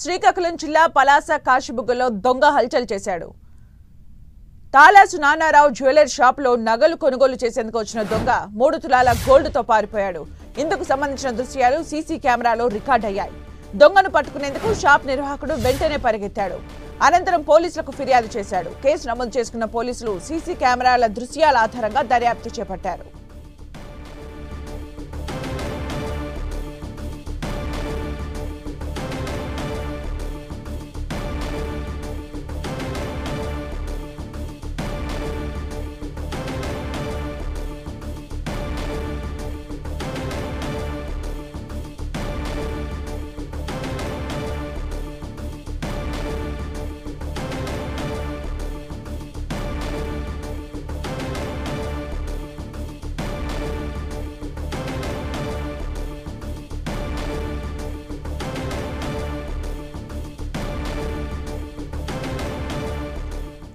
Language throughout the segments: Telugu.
శ్రీకాకుళం జిల్లా పలాస కాశీబుగ్గలో దొంగ హల్చల్ చేశాడు. తాలాసు నానారావు జ్యువెలరీ షాప్ లో నగలు కొనుగోలు చేసేందుకు వచ్చిన దొంగ 3 తులాల గోల్డ్ తో పారిపోయాడు. ఇందుకు సంబంధించిన దృశ్యాలు సీసీ కెమెరాలో రికార్డ్ అయ్యాయి. దొంగను పట్టుకునేందుకు షాప్ నిర్వాహకుడు వెంటనే పరిగెత్తాడు. అనంతరం పోలీసులకు ఫిర్యాదు చేశాడు. కేసు నమోదు చేసుకున్న పోలీసులు సీసీ కెమెరాల దృశ్యాల ఆధారంగా దర్యాప్తు చేపట్టారు.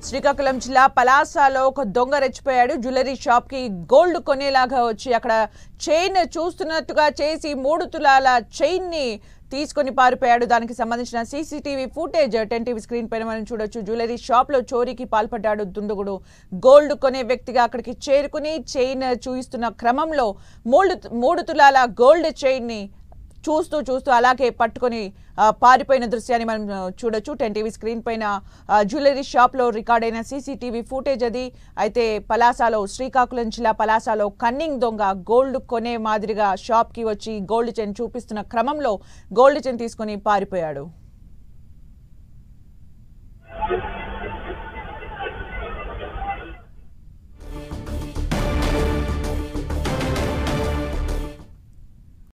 శ్రీకాకుళం జిల్లా పలాసలో ఒక దొంగ రెచ్చిపోయాడు. జ్యువెలరీ షాప్ కి గోల్డ్ కొనేలాగా వచ్చి అక్కడ చైన్ చూస్తున్నట్టుగా చేసి 3 తులాల చైన్ ని తీసుకొని పారిపోయాడు. దానికి సంబంధించిన సీసీటీవీ ఫుటేజ్ 10 టీవీ స్క్రీన్ పైన మనం చూడొచ్చు. జ్యువెలరీ షాప్ లో చోరీకి పాల్పడ్డాడు దుండగుడు. గోల్డ్ కొనే వ్యక్తిగా అక్కడికి చేరుకుని చైన్ చూయిస్తున్న క్రమంలో 3 తులాల గోల్డ్ చైన్ ని చూస్తూ అలాగే పట్టుకొని పారిపోయిన దృశ్యాన్ని మనం చూడొచ్చు. 10 టీవీ స్క్రీన్ పైన జ్యువెలరీ షాప్ లో రికార్డ్ అయిన సీసీటీవీ ఫుటేజ్ అది. అయితే పలాసలో శ్రీకాకుళం జిల్లా పలాసలో కన్నింగ్ దొంగ గోల్డ్ కొనే మాదిరిగా షాప్ కి వచ్చి గోల్డ్ చైన్ చూపిస్తున్న క్రమంలో గోల్డ్ చైన్ తీసుకొని పారిపోయాడు.